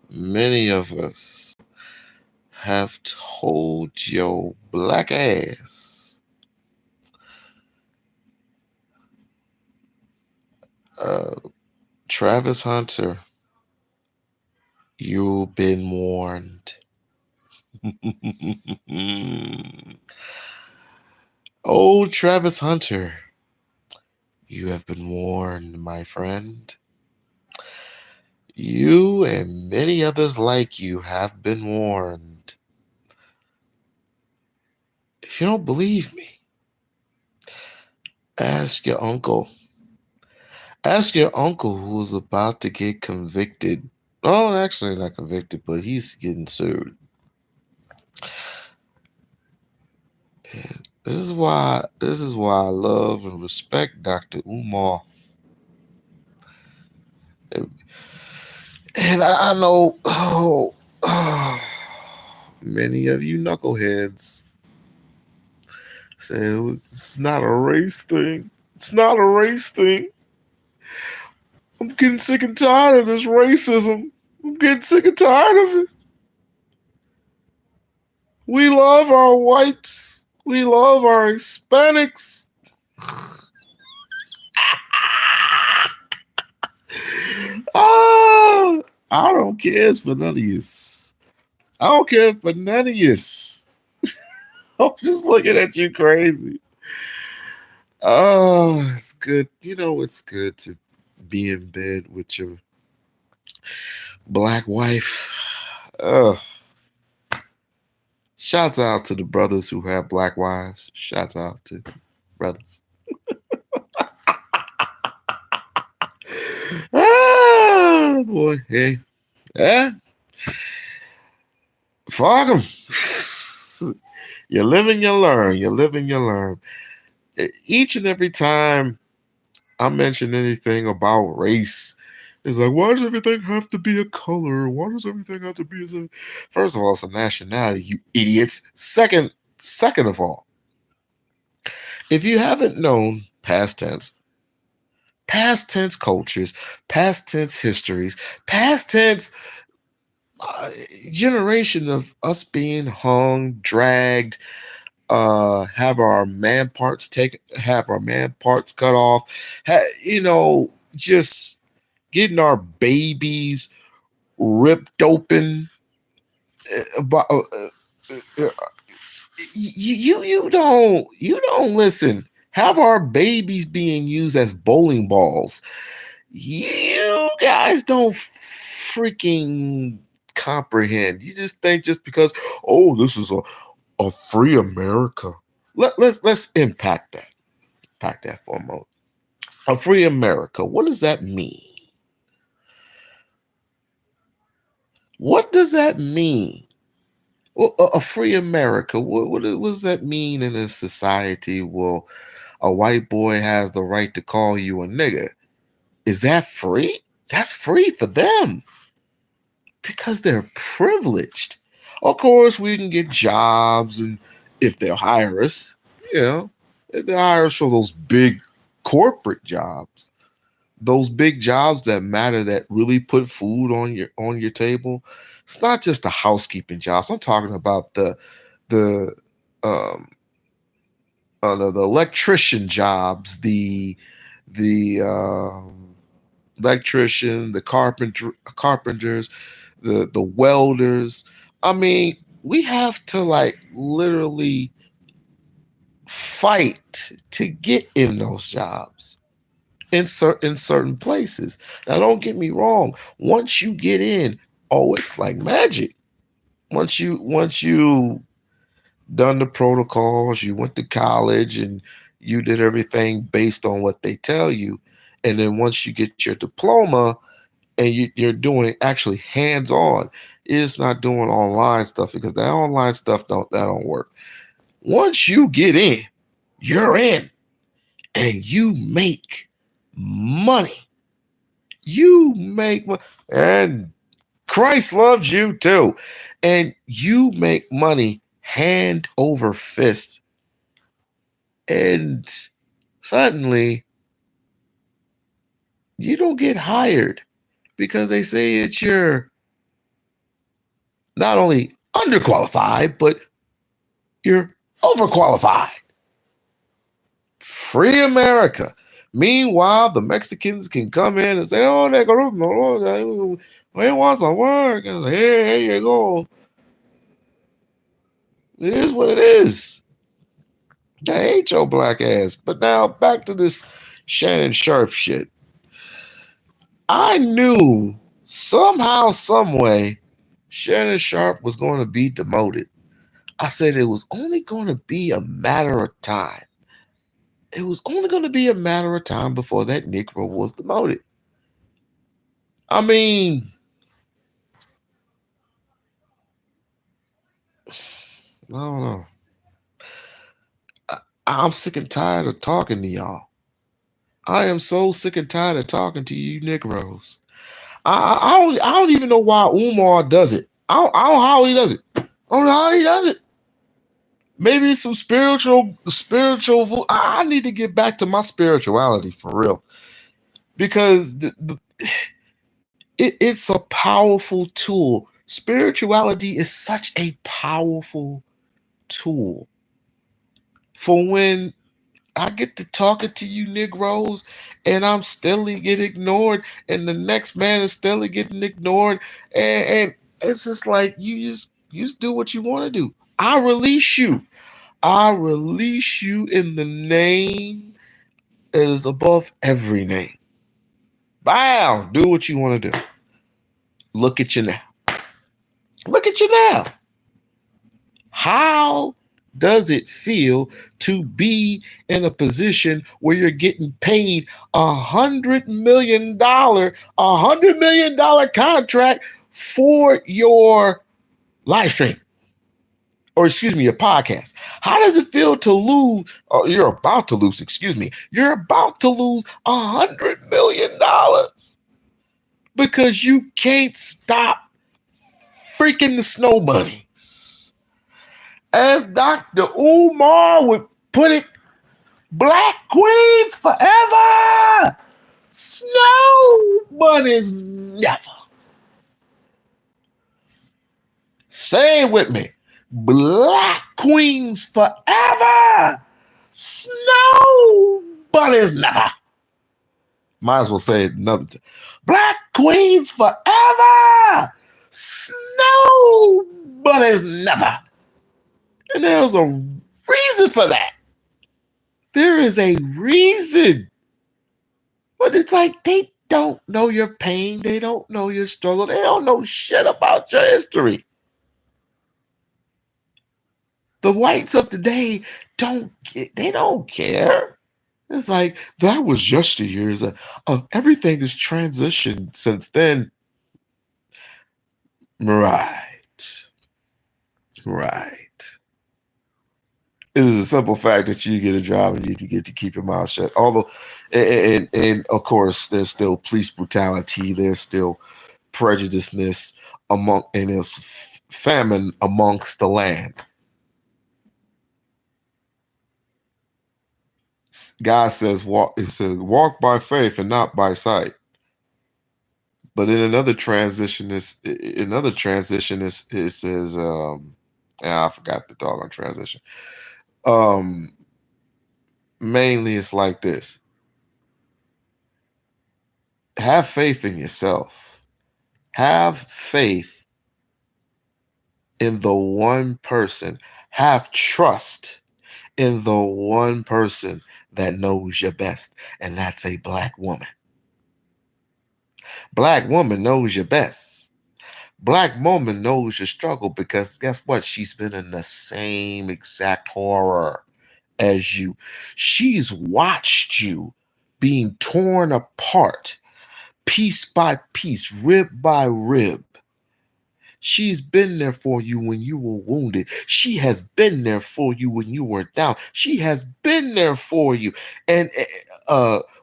Many of us have told your black ass, uh, Travis Hunter, you've been warned. Oh, Travis Hunter, you have been warned, my friend. You and many others like you have been warned. If you don't believe me, ask your uncle. Ask your uncle who's about to get convicted. Oh, actually not convicted, but he's getting sued. And this is why I love and respect Dr. Umar. And I know many of you knuckleheads say it's not a race thing. It's not a race thing. I'm getting sick and tired of this racism. I'm getting sick and tired of it. We love our whites. We love our Hispanics. Ah, I don't care for none of yous. I don't care for none of yous. I'm just looking at you crazy. Oh, it's good. You know, it's good to be in bed with your black wife. Oh, shouts out to the brothers who have black wives. Shouts out to brothers. Ah, boy, hey, eh? Fuck them. You live and you learn. You live and you learn. Each and every time I mention anything about race, it's like, why does everything have to be a color? Why does everything have to be a... First of all, it's a nationality, you idiots. Second of all, if you haven't known past tense cultures, past tense histories, past tense generation of us being hung, dragged, have our man parts cut off, just getting our babies ripped open. But you don't listen. Have our babies being used as bowling balls. You guys don't freaking comprehend. You just think just because, oh, this is a free America. Let's impact that. Pack that for a moment. A free America. What does that mean? What does that mean? Well, a free America. What does that mean in a society? Well, a white boy has the right to call you a nigga. Is that free? That's free for them because they're privileged. Of course, we can get jobs, and if they'll hire us, if they hire us for those big corporate jobs, those big jobs that matter, that really put food on your table. It's not just the housekeeping jobs. I'm talking about the um, the electrician jobs, the electrician, the carpenters, the welders. I mean, we have to like literally fight to get in those jobs in certain places. Now, don't get me wrong. Once you get in, oh, it's like magic. Once you done the protocols, you went to college, and you did everything based on what they tell you. And then once you get your diploma and you're doing actually hands on, it's not doing online stuff, because that online stuff don't work. Once you get in, you're in, and you make money. You make money, and Christ loves you too. And you make money hand over fist. And suddenly You don't get hired because they say that you're not only underqualified, but you're overqualified. Free America. Meanwhile, the Mexicans can come in and say, oh, we want some work. And say, here you go. It is what it is. I hate your black ass. But now back to this Shannon Sharpe shit. I knew somehow, some way, Shannon Sharpe was going to be demoted. I said it was only going to be a matter of time. It was only going to be a matter of time before that Negro was demoted. I mean, I don't know. I'm sick and tired of talking to y'all. I am so sick and tired of talking to you Negroes. I don't even know why Umar does it. I don't know how he does it. I don't know how he does it. Maybe some spiritual. I need to get back to my spirituality for real, because it's a powerful tool. Spirituality is such a powerful tool for when I get to talking to you Negroes and I'm steadily getting ignored and the next man is steadily getting ignored. And it's just like you just do what you want to do. I release you. I release you in the name that is above every name. Bow. Do what you want to do. Look at you now. Look at you now. How does it feel to be in a position where you're getting paid $100 million contract for your live stream? Or excuse me, your podcast. How does it feel to lose? You're about to lose, excuse me. You're about to lose $100 million because you can't stop freaking the snow bunnies. As Dr. Umar would put it, Black Queens forever, snow bunnies never. Say it with me. Black Queens forever, snow bunnies never. Might as well say it another time. Black Queens forever, snow bunnies never. And there's a reason for that. There is a reason. But it's like they don't know your pain. They don't know your struggle. They don't know shit about your history. The whites of today don't care. It's like, that was yesteryears. Everything has transitioned since then. Right. It is a simple fact that you get a job and you get to keep your mouth shut. Although, and of course, there's still police brutality. There's still prejudiceness and there's famine amongst the land. God says, walk by faith and not by sight. But in another transition, it says, I forgot the doggone transition. Mainly it's like this. Have faith in yourself. Have faith in the one person. Have trust in the one person that knows you best, and that's a black woman. Black woman knows you best. Black woman knows your struggle because guess what? She's been in the same exact horror as you. She's watched you being torn apart, piece by piece, rib by rib. She's been there for you when you were wounded. She has been there for you when you were down. She has been there for you. And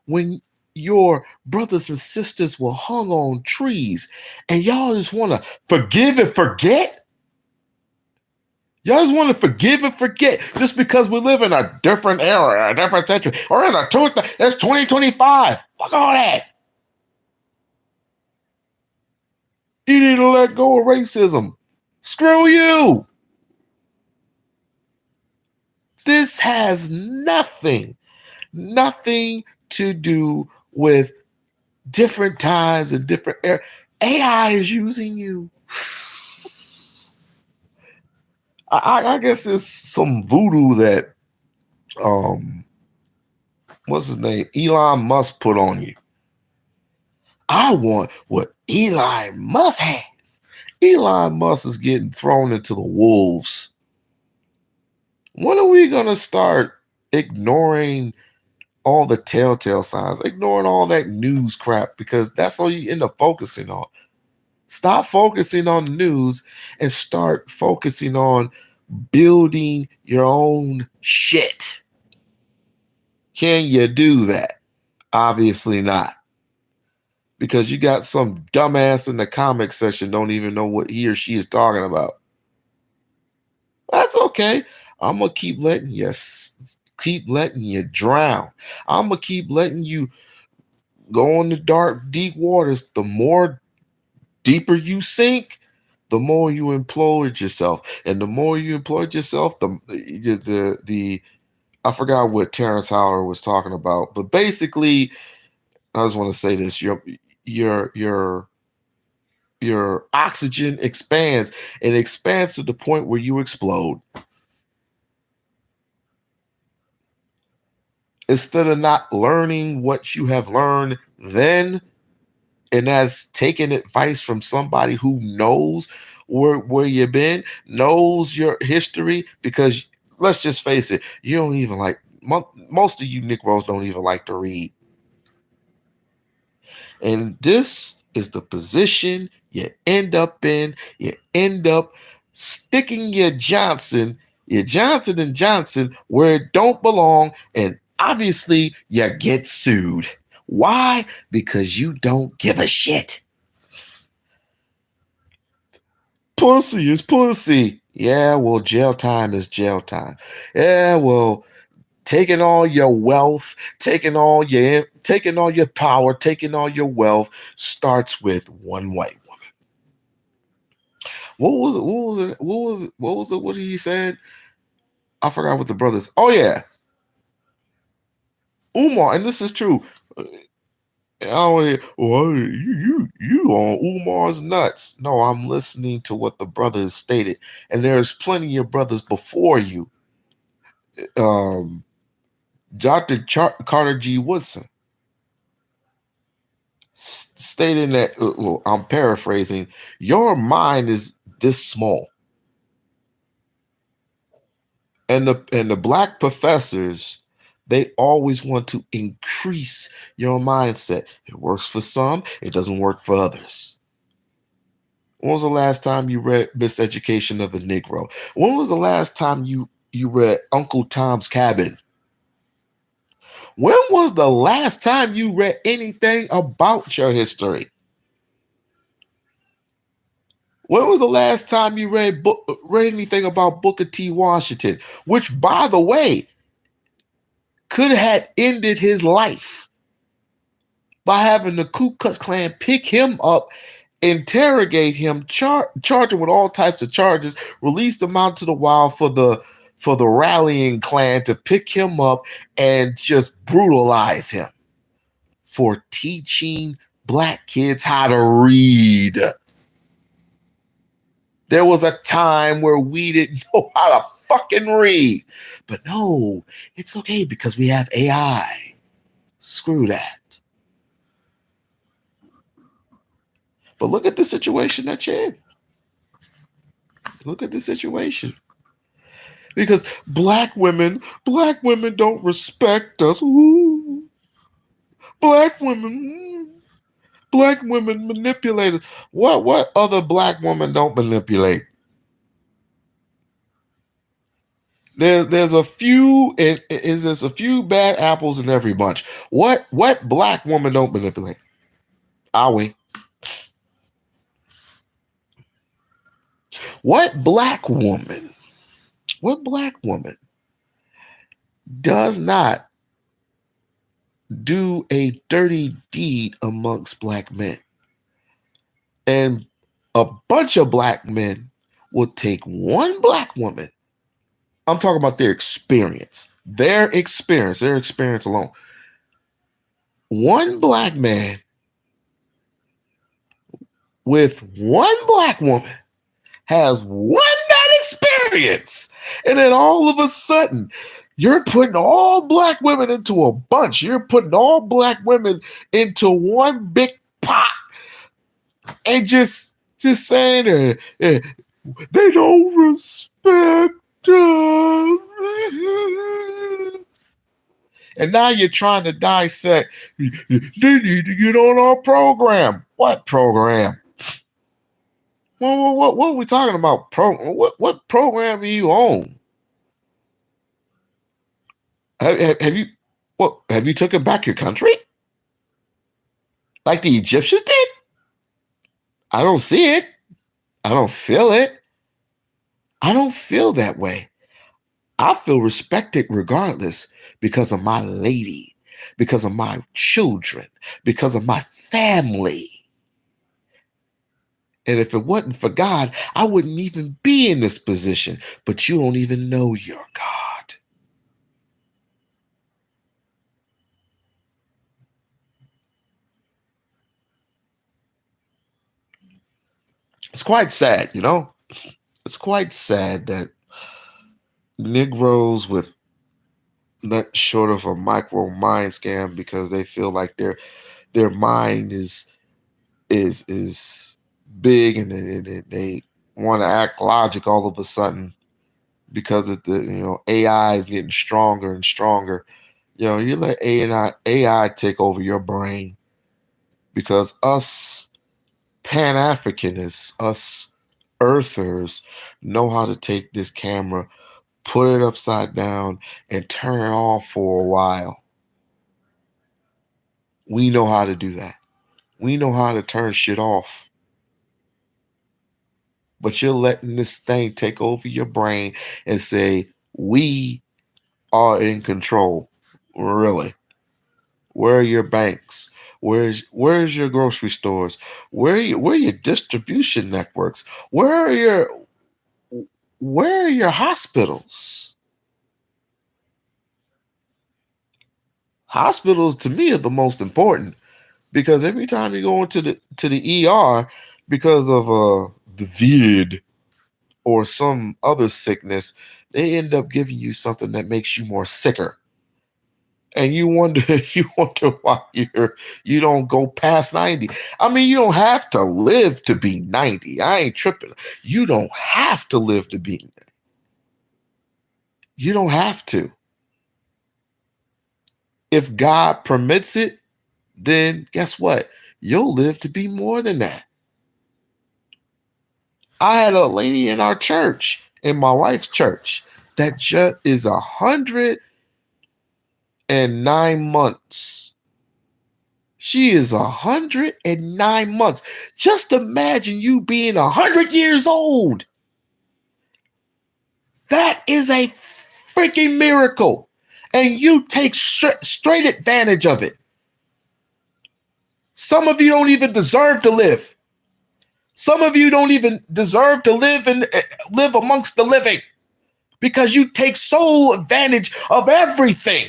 when your brothers and sisters were hung on trees and y'all just want to forgive and forget? Y'all just want to forgive and forget just because we live in a different era, a different century, or in it's 2025. Fuck all that. You need to let go of racism. Screw you. This has nothing to do with different times and different era. AI is using you. I guess it's some voodoo that what's his name? Elon Musk put on you. I want what Elon Musk has. Elon Musk is getting thrown into the wolves. When are we gonna start ignoring all the telltale signs, ignoring all that news crap? Because that's all you end up focusing on. Stop focusing on the news and start focusing on building your own shit. Can you do that? Obviously not. Because you got some dumbass in the comment section don't even know what he or she is talking about. That's okay. I'm gonna keep letting you drown. I'm gonna keep letting you go in the dark, deep waters. The more deeper you sink, the more you implode yourself, and the more you implode yourself, the I forgot what Terrence Howard was talking about, but basically, I just want to say this: your your your oxygen expands, and it expands to the point where you explode. Instead of not learning what you have learned then, and that's taking advice from somebody who knows where you've been, knows your history, because let's just face it, you don't even like most of you Negroes don't even like to read. And this is the position you end up in. You end up sticking your Johnson and Johnson where it don't belong, and obviously you get sued. Why? Because you don't give a shit. Pussy is pussy. Yeah, well, jail time is jail time. Yeah, well, taking all your wealth, taking all your power, taking all your wealth starts with one white woman. What was it? What was it? What was it? What was it? What he said? I forgot what the brothers. Oh yeah, Umar, and this is true. I don't hear, well, you on Umar's nuts. No, I'm listening to what the brothers stated, and there's plenty of brothers before you. Um, Dr. Carter G. Woodson stating that, well, I'm paraphrasing, your mind is this small. And the black professors, they always want to increase your mindset. It works for some, it doesn't work for others. When was the last time you read Miseducation of the Negro? When was the last time you read Uncle Tom's Cabin? When was the last time you read anything about your history? When was the last time you read anything about Booker T. Washington, which, by the way, could have ended his life by having the Ku Klux Klan pick him up, interrogate him, charge him with all types of charges, release him out to the wild for the rallying clan to pick him up and just brutalize him for teaching black kids how to read. There was a time where we didn't know how to fucking read. But no, it's okay because we have AI. Screw that. But look at the situation that you're in. Look at the situation. Because black women don't respect us. Ooh. Black women, black women manipulate us. What other black woman don't manipulate? There's a few, and there's a few bad apples in every bunch. What black woman don't manipulate? Are we? What black woman? What black woman does not do a dirty deed amongst black men? And A bunch of black men will take one black woman. I'm talking about their experience alone. One black man with one black woman has one bad experience. And then all of a sudden, you're putting all black women into a bunch. You're putting all black women into one big pot and just saying they don't respect us. And now you're trying to dissect. They need to get on our program. What program? What are we talking about? What program are you on? Have you taken back your country? Like the Egyptians did? I don't see it. I don't feel it. I don't feel that way. I feel respected regardless because of my lady, because of my children, because of my family. And if it wasn't for God, I wouldn't even be in this position. But you don't even know your God. It's quite sad, you know? It's quite sad that Negroes with not short of a micro mind scam because they feel like their mind is big and they want to act logic all of a sudden because of the AI is getting stronger and stronger. You let AI take over your brain because us Pan-Africanists, us Earthers know how to take this camera, put it upside down, and turn it off for a while. We know how to do that. We know how to turn shit off. But you're letting this thing take over your brain and say, we are in control. Really? Where are your banks? Where's your grocery stores? Where are your distribution networks? Where are your hospitals? Hospitals to me are the most important because every time you go into the ER because of the vid or some other sickness, they end up giving you something that makes you more sicker. And you wonder why you don't go past 90. I mean, you don't have to live to be 90. I ain't tripping. You don't have to live to be 90. You don't have to. If God permits it, then guess what? You'll live to be more than that. I had a lady in our church, in my wife's church, that just is 109 months. She is 109 months. Just imagine you being 100 years old. That is a freaking miracle. And you take straight advantage of it. Some of you don't even deserve to live. Some of you don't even deserve to live and live amongst the living because you take sole advantage of everything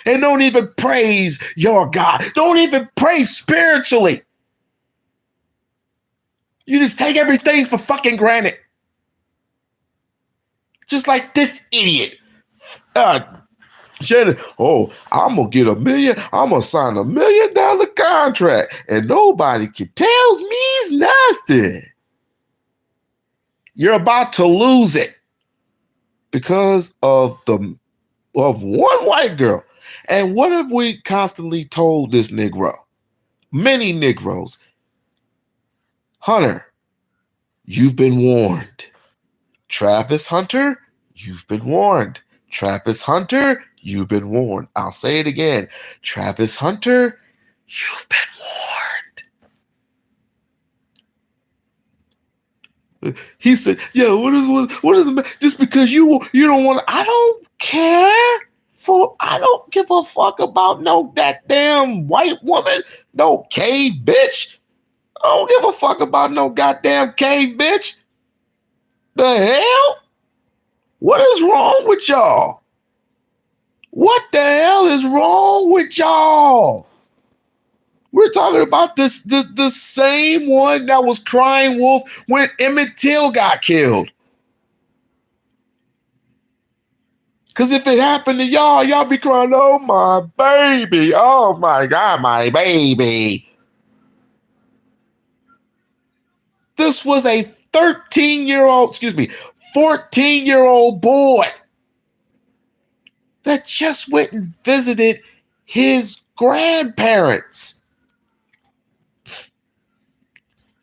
and don't even praise your God. Don't even pray spiritually. You just take everything for fucking granted. Just like this idiot. Shannon, I'm going to get $1 million. I'm going to sign $1 million contract and nobody can tell me nothing. You're about to lose it because of one white girl. And what have we constantly told this Negro? Many Negroes. Hunter, you've been warned. Travis Hunter, you've been warned. Travis Hunter, you've been warned. I'll say it again. Travis Hunter, you've been warned. He said, yeah, what is the just because you don't want to, I don't care. I don't give a fuck about no that damn white woman, no cave bitch. I don't give a fuck about no goddamn cave, bitch. The hell? What is wrong with y'all? What the hell is wrong with y'all? We're talking about the same one that was crying wolf when Emmett Till got killed. Because if it happened to y'all, y'all be crying, oh my baby, oh my God, my baby. This was a 14-year-old boy that just went and visited his grandparents,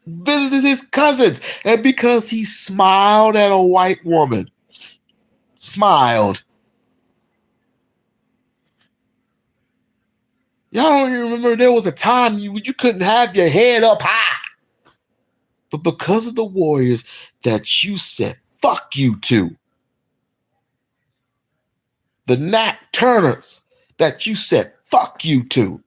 visited his cousins, and because he smiled at a white woman, Y'all don't even remember there was a time you couldn't have your head up high. But because of the Warriors that you said fuck you to, the Nat Turners that you said fuck you to,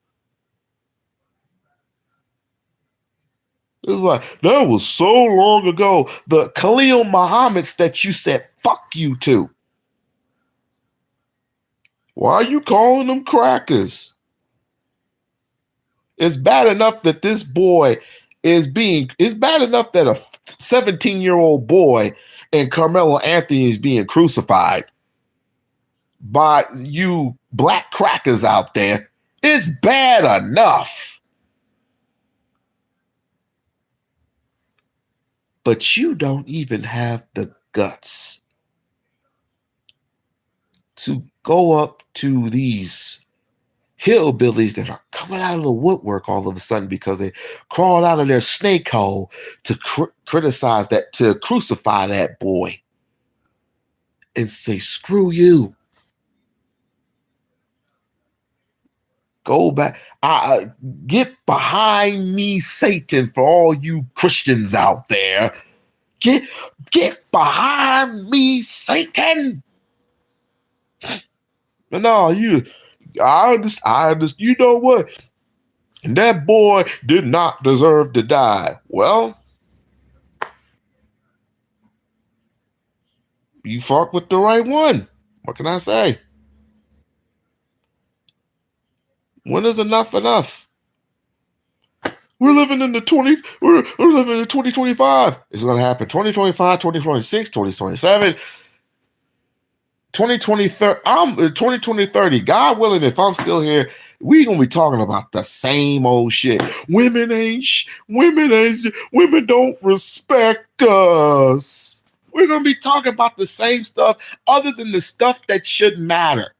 it's like, that was so long ago. The Khalil Muhammad's that you said fuck you to. Why are you calling them crackers? It's bad enough that this boy it's bad enough that a 17-year-old boy and Carmelo Anthony is being crucified by you black crackers out there. It's bad enough. But you don't even have the guts to go up to these hillbillies that are coming out of the woodwork all of a sudden because they crawled out of their snake hole to criticize that, to crucify that boy and say, screw you. Go back. Get behind me, Satan, for all you Christians out there. Get behind me, Satan. No, I understand. You know what? That boy did not deserve to die. Well, you fuck with the right one. What can I say? When is enough enough? We're living in the 2025. It's going to happen 2025, 2026, 2027, 2030. God willing, if I'm still here, we're going to be talking about the same old shit. Women don't respect us. We're going to be talking about the same stuff other than the stuff that should matter.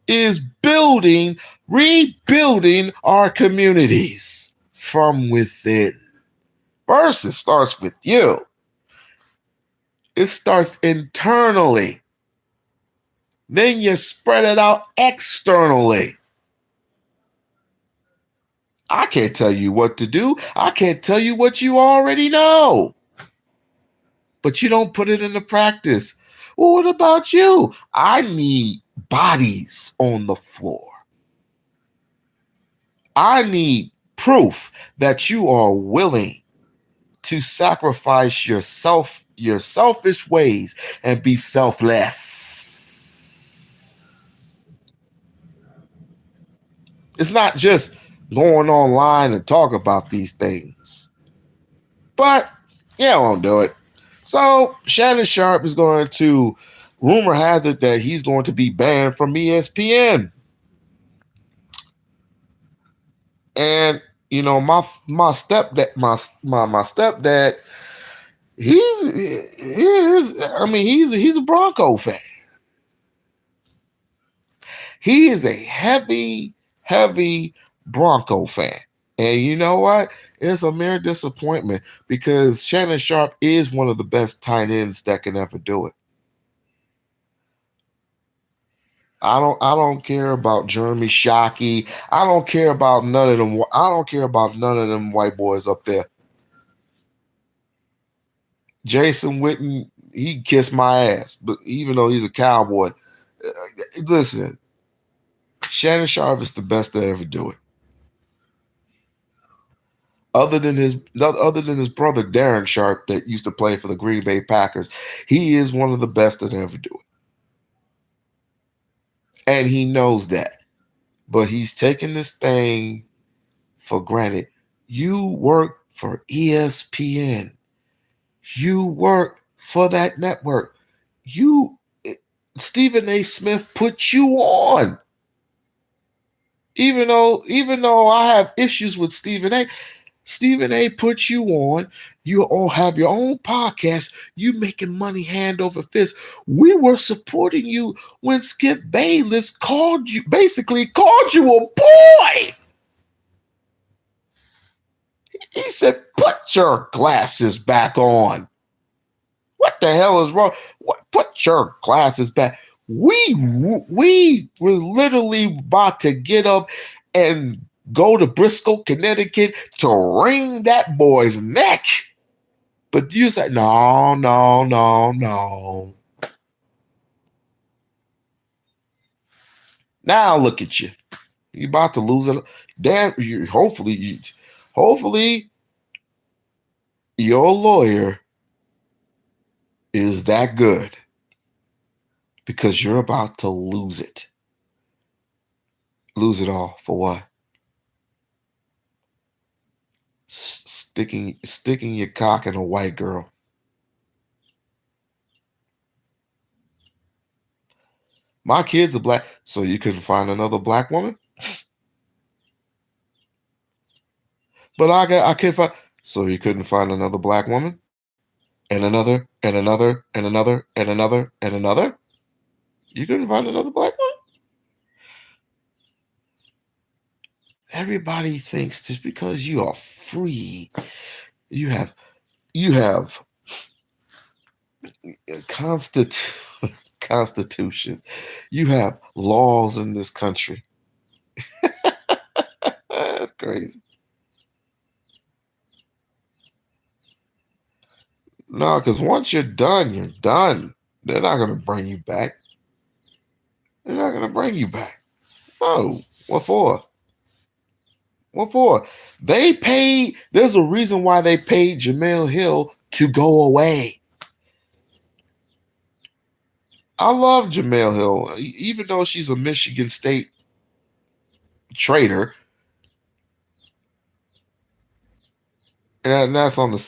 Is rebuilding our communities from within. First, it starts with you. It starts internally. Then you spread it out externally. I can't tell you what to do. I can't tell you what you already know. But you don't put it into practice. Well, what about you? I need bodies on the floor. I need proof that you are willing to sacrifice yourself, your selfish ways, and be selfless. It's not just going online and talk about these things. But yeah, I won't do it. So Shannon Sharpe is going to, rumor has it that he's going to be banned from ESPN. And you know, my stepdad, he's a Bronco fan. He is a heavy Bronco fan. And you know what? It's a mere disappointment because Shannon Sharpe is one of the best tight ends that can ever do it. I don't care about Jeremy Shockey. I don't care about none of them. I don't care about none of them white boys up there. Jason Witten, he kissed my ass, but even though he's a Cowboy, listen, Shannon Sharpe is the best to ever do it. Other than his brother Darren Sharp that used to play for the Green Bay Packers, he is one of the best that ever do it. And he knows that. But he's taking this thing for granted. You work for ESPN. You work for that network. Stephen A. Smith put you on. Even though I have issues with Stephen A. puts you on. You all have your own podcast. You making money hand over fist. We were supporting you when Skip Bayless basically called you a boy. He said, "Put your glasses back on." What the hell is wrong? Put your glasses back. We were literally about to get up and go to Bristol, Connecticut to wring that boy's neck. But you said, no, no, no, no. Now look at you. You about to lose it. Damn, hopefully your lawyer is that good because you're about to lose it. Lose it all for what? Sticking your cock in a white girl. My kids are black, so you couldn't find another black woman. But I can't find, so you couldn't find another black woman, and another, and another, and another, and another, and another. You couldn't find another black woman. Everybody thinks just because you are free, you have constitution, you have laws in this country. That's crazy. No, because once you're done, you're done. They're not going to bring you back. They're not going to bring you back. No. What for? What for? There's a reason why they paid Jemele Hill to go away. I love Jemele Hill, even though she's a Michigan State traitor. And that's on the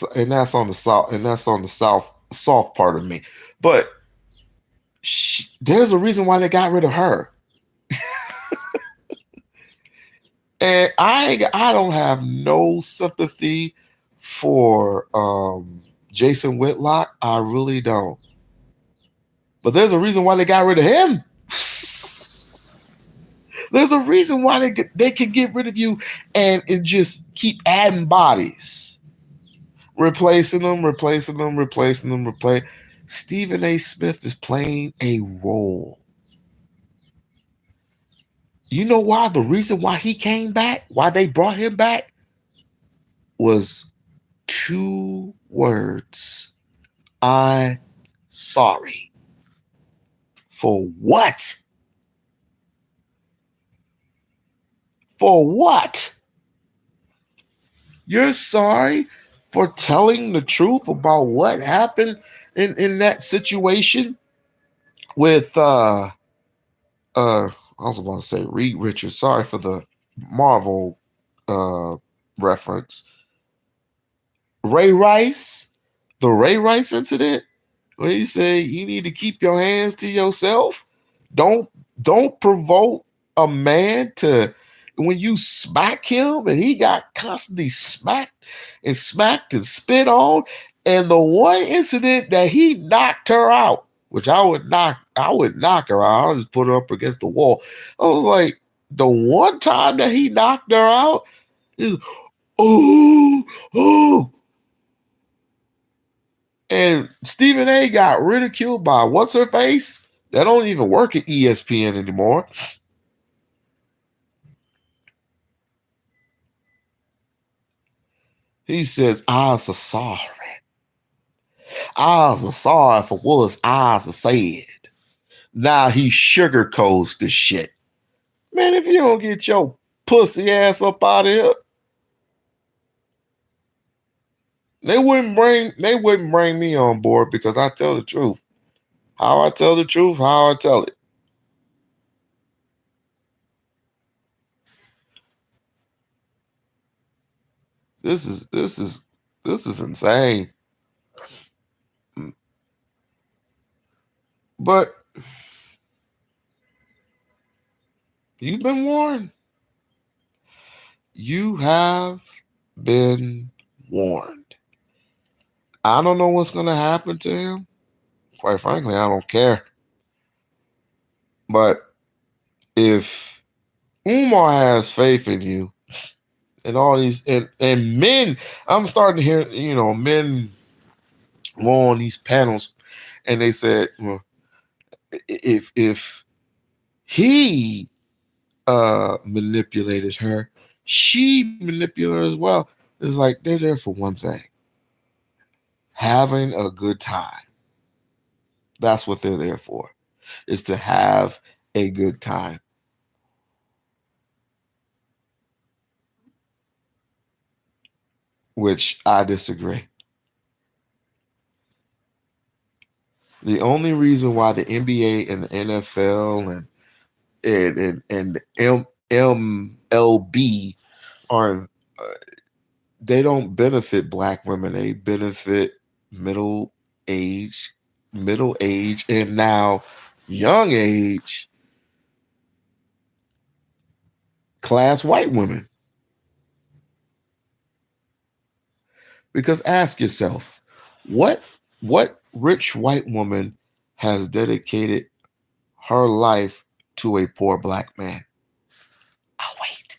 south soft part of me. But there's a reason why they got rid of her. And I don't have no sympathy for Jason Whitlock. I really don't. But there's a reason why they got rid of him. There's a reason why they can get rid of you and just keep adding bodies. Replacing them. Stephen A. Smith is playing a role. You know why? The reason why he came back, why they brought him back, was 2 words. I'm sorry. For what? For what? You're sorry for telling the truth about what happened in that situation with I was about to say Reed Richards. Sorry for the Marvel reference. Ray Rice, the Ray Rice incident, when he said you need to keep your hands to yourself. Don't provoke a man to when you smack him, and he got constantly smacked and spit on. And the one incident that he knocked her out, which I would knock her out. I'll just put her up against the wall. I was like, the one time that he knocked her out is, oh. And Stephen A. got ridiculed by what's her face? That don't even work at ESPN anymore. He says, "I's so sorry. I's so sorry for what I's said." Now he sugarcoats the shit. Man, if you don't get your pussy ass up out of here. They wouldn't bring me on board because I tell the truth. How I tell the truth, how I tell it. This is this is this is insane. Mm, But you've been warned. You have been warned. I don't know what's gonna happen to him. Quite frankly, I don't care. But if Umar has faith in you and all these and men, I'm starting to hear, men go on these panels and they said, well, if he manipulated her, she manipulated her as well. It's like they're there for one thing: having a good time. That's what they're there for, is to have a good time, which I disagree. The only reason why the NBA and the NFL and the MLB are they don't benefit black women. They benefit middle age, and now young age class white women. Because ask yourself, what what rich white woman has dedicated her life to a poor black man? Oh wait.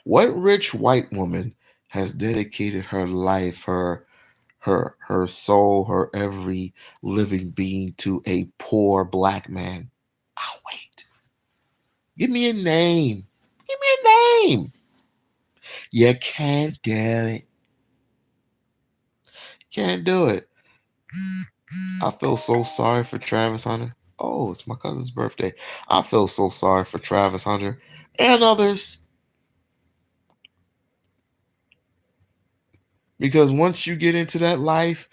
What rich white woman has dedicated her life, her soul, her every living being to a poor black man? Oh wait. Give me a name. Give me a name. You can't do it. Can't do it. I feel so sorry for Travis Hunter. Oh, it's my cousin's birthday. I feel so sorry for Travis Hunter and others because once you get into that life,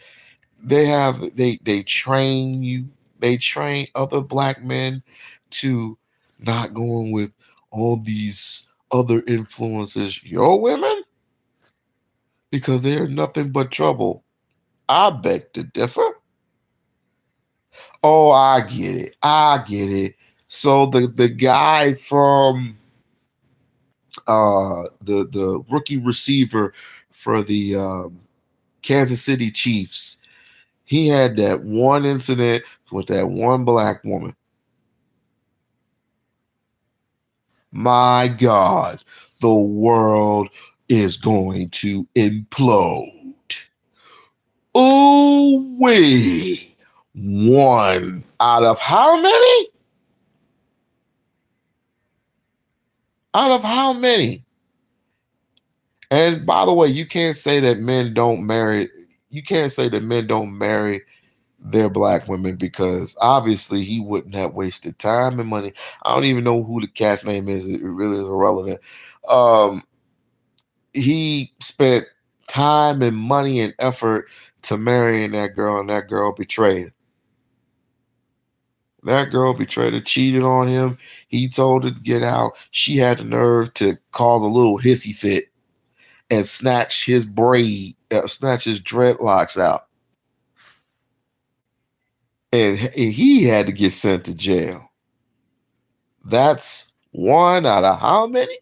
they train you. They train other black men to not going with all these other influences. Your women, because they are nothing but trouble. I beg to differ. Oh, I get it. I get it. So the guy from the rookie receiver for the Kansas City Chiefs, he had that one incident with that one black woman. My God, the world is going to implode. Oh, wait. One out of how many? Out of how many? And by the way, you can't say that men don't marry. You can't say that men don't marry their black women because obviously he wouldn't have wasted time and money. I don't even know who the cat's name is. It really is irrelevant. Um, he spent time and money and effort to marrying that girl, and that girl betrayed him. That girl betrayed her, cheated on him. He told her to get out. She had the nerve to cause a little hissy fit and snatch his dreadlocks out. And he had to get sent to jail. That's one out of how many?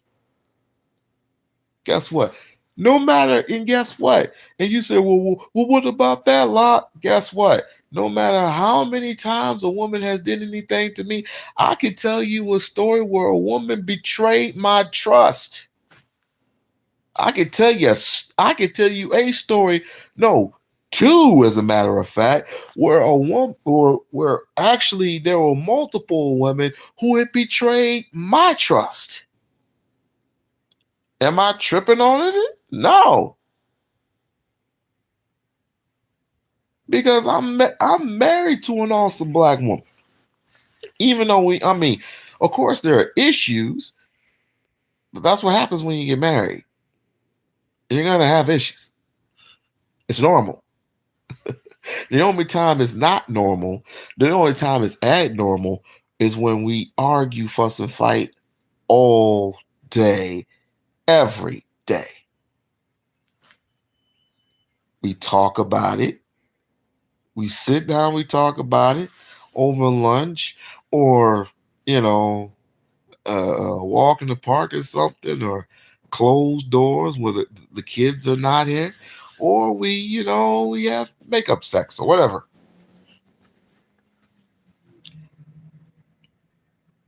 Guess what? No matter, and guess what? And you say, well, what about that lot? Guess what? No matter how many times a woman has done anything to me, I could tell you a story where a woman betrayed my trust. I could tell you a story. No, two, as a matter of fact, where a woman, or where actually there were multiple women who had betrayed my trust. Am I tripping on it? No, because I'm married to an awesome black woman. Even though of course there are issues, but that's what happens when you get married. You're gonna have issues. It's normal. The only time it's not normal, the only time it's abnormal is when we argue, fuss, and fight all day, every day. We talk about it. We sit down, we talk about it over lunch or, you know, walk in the park or something or closed doors where the kids are not here. Or we have makeup sex or whatever.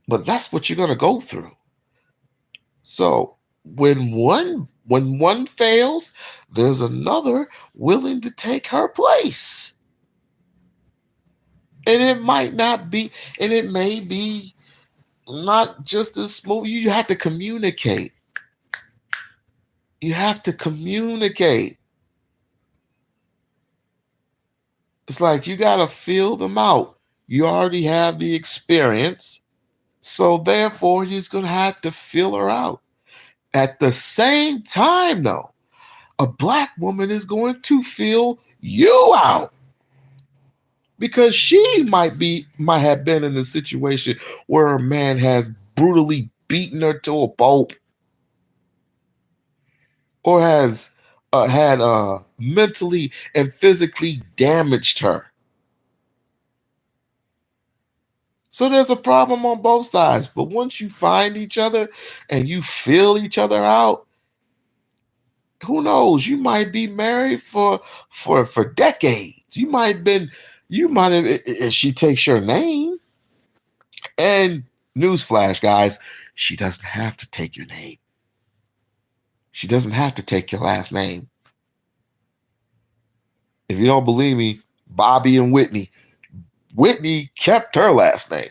But that's what you're going to go through. So when one fails, there's another willing to take her place. And it might not be, and it may be not just as smooth. You have to communicate. You have to communicate. It's like you got to feel them out. You already have the experience. So therefore, you're just going to have to feel her out. At the same time, though, a black woman is going to feel you out because she might have been in a situation where a man has brutally beaten her to a pulp or has had mentally and physically damaged her. So there's a problem on both sides. But once you find each other and you feel each other out, who knows? You might be married for decades. You might have if she takes your name. And newsflash, guys, she doesn't have to take your name. She doesn't have to take your last name. If you don't believe me, Bobby and Whitney kept her last name.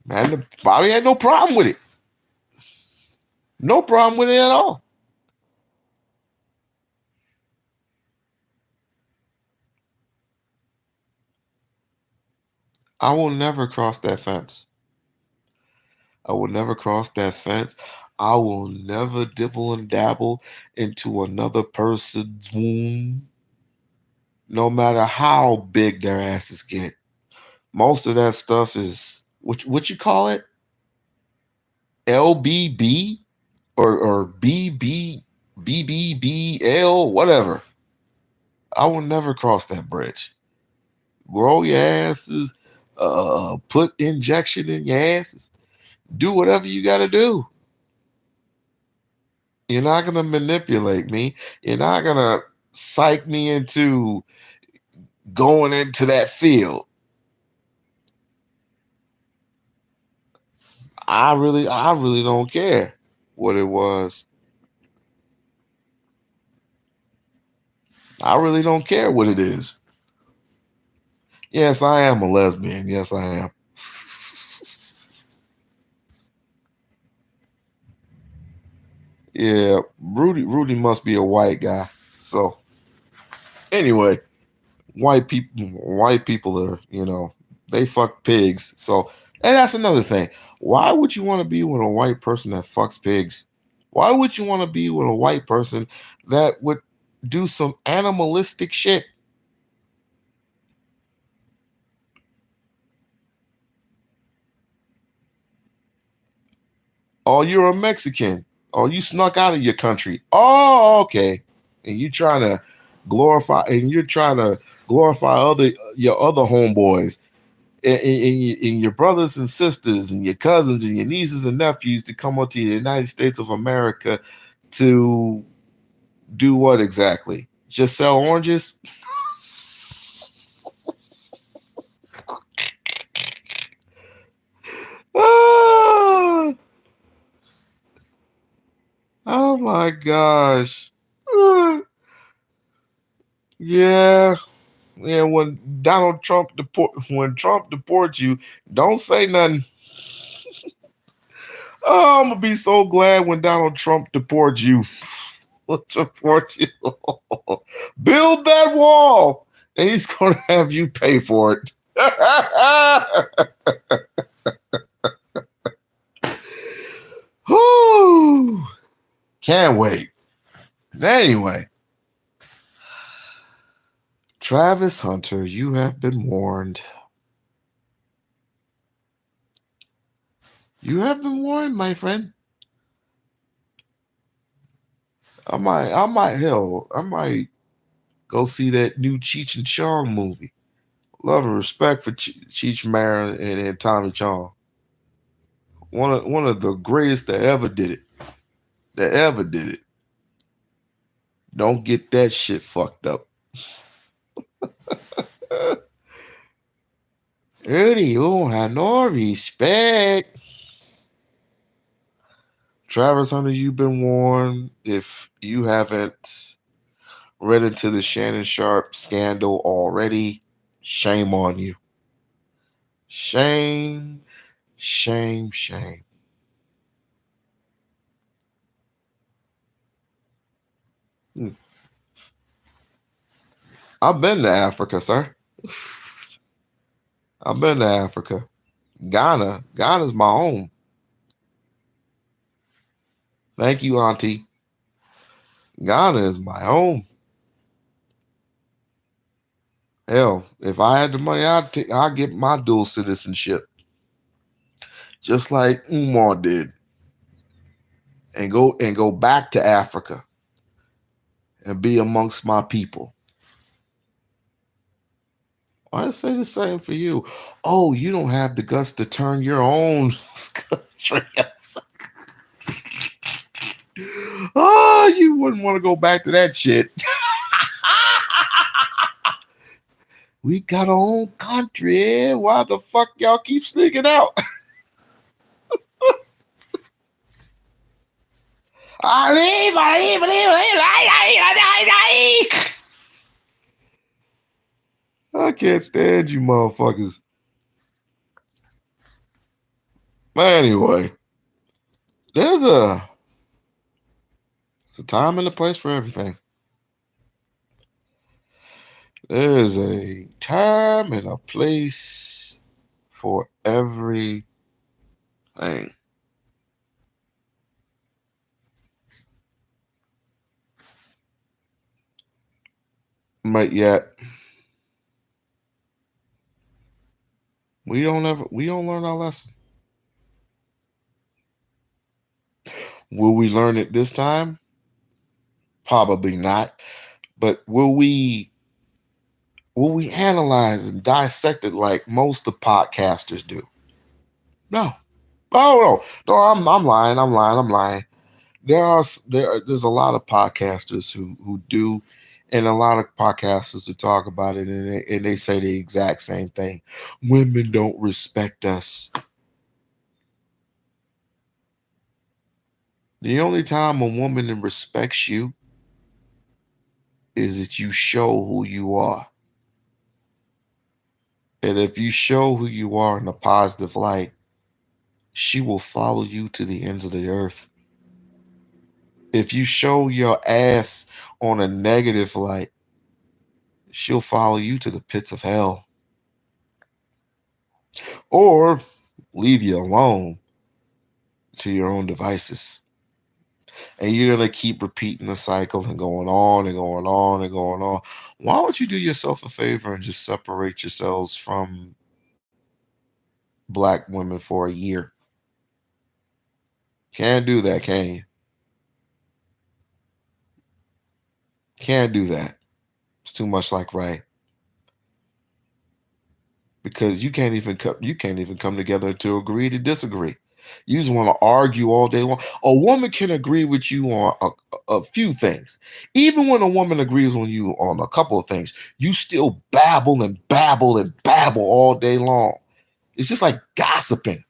Man, Bobby had no problem with it. No problem with it at all. I will never cross that fence. I will never cross that fence. I will never dibble and dabble into another person's womb, no matter how big their asses get. Most of that stuff is what you call it? LBB or BBBL, whatever. I will never cross that bridge. Grow your asses, put injection in your asses, do whatever you got to do. You're not going to manipulate me. You're not going to psych me into going into that field. I really don't care what it was. I really don't care what it is. Yes, I am a lesbian. Yes, I am. Yeah, Rudy must be a white guy. So anyway, white people are, they fuck pigs. So, and that's another thing. Why would you want to be with a white person that fucks pigs? Why would you want to be with a white person that would do some animalistic shit? Oh, you're a Mexican. Oh, you snuck out of your country. Oh, okay. And you're trying to glorify your other homeboys and your brothers and sisters and your cousins and your nieces and nephews to come onto the United States of America to do what exactly? Just sell oranges? Ah, oh my gosh. Ah, yeah. Yeah, when Trump deports you, don't say nothing. Oh, I'm gonna be so glad when Donald Trump deports you. Deport you. Build that wall, and he's gonna have you pay for it. Whew. Can't wait. Anyway, Travis Hunter, you have been warned. You have been warned, my friend. I might go see that new Cheech and Chong movie. Love and respect for Cheech Marin and Tommy Chong. One of the greatest that ever did it. That ever did it. Don't get that shit fucked up. Ernie, you don't have no respect. Travis Hunter, you've been warned. If you haven't read into the Shannon Sharp scandal already, shame on you. Shame, shame, shame. Hmm. I've been to Africa, sir. I've been to Africa. Ghana. Ghana's my home. Thank you, Auntie. Ghana is my home. Hell, if I had the money, I'd get my dual citizenship, just like Umar did, and go back to Africa and be amongst my people. I say the same for you. Oh, you don't have the guts to turn your own country upside. Oh, you wouldn't want to go back to that shit. We got our own country. Why the fuck y'all keep sneaking out? I can't stand you motherfuckers. But anyway, there's a time and a place for everything. There's a time and a place for everything. But yet, we don't learn our lesson. Will we learn it this time? Probably not. But will we analyze and dissect it like most of the podcasters do? No. Oh no. No, I'm lying. I'm lying. There's a lot of podcasters who do, and a lot of podcasters who talk about it, and they say the exact same thing. Women don't respect us. The only time a woman respects you is that you show who you are. And if you show who you are in a positive light, she will follow you to the ends of the earth. If you show your ass on a negative light, she'll follow you to the pits of hell. Or leave you alone to your own devices. And you're going to keep repeating the cycle and going on and going on and going on. Why don't you do yourself a favor and just separate yourselves from black women for a year? Can't do that, can you? Can't do that. It's too much like Ray. Because you can't even come together to agree to disagree. You just want to argue all day long. A woman can agree with you on a few things. Even when a woman agrees on you on a couple of things, you still babble and babble and babble all day long. It's just like gossiping.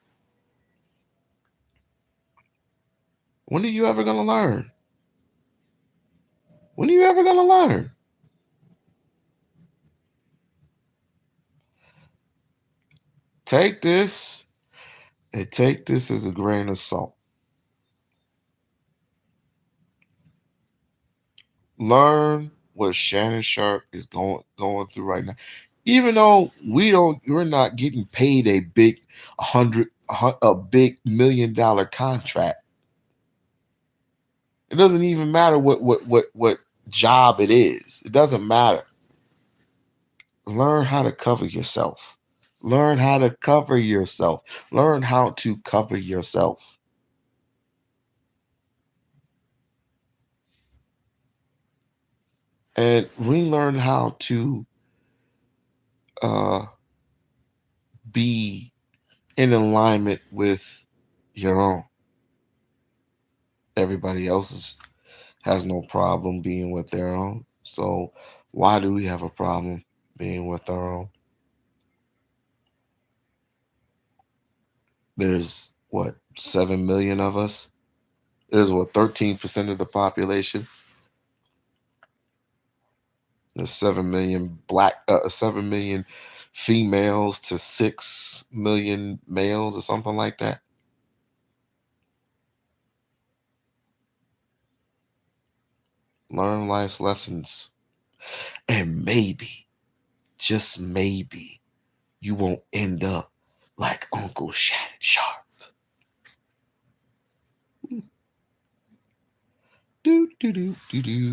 When are you ever going to learn? When are you ever going to learn? Take this and take this as a grain of salt. Learn what Shannon Sharp is going through right now. Even though we're not getting paid a big $1 million contract. It doesn't even matter what job it is. It doesn't matter. Learn how to cover yourself. Learn how to cover yourself. Learn how to cover yourself. And relearn how to uh, be in alignment with your own. Everybody else's has no problem being with their own. So why do we have a problem being with our own? There's what, 7 million of us? There's what, 13% of the population? There's 7 million 7 million females to 6 million males or something like that. Learn life's lessons. And maybe, just maybe, you won't end up like Uncle Shannon Sharp. Do, do, do, do, do.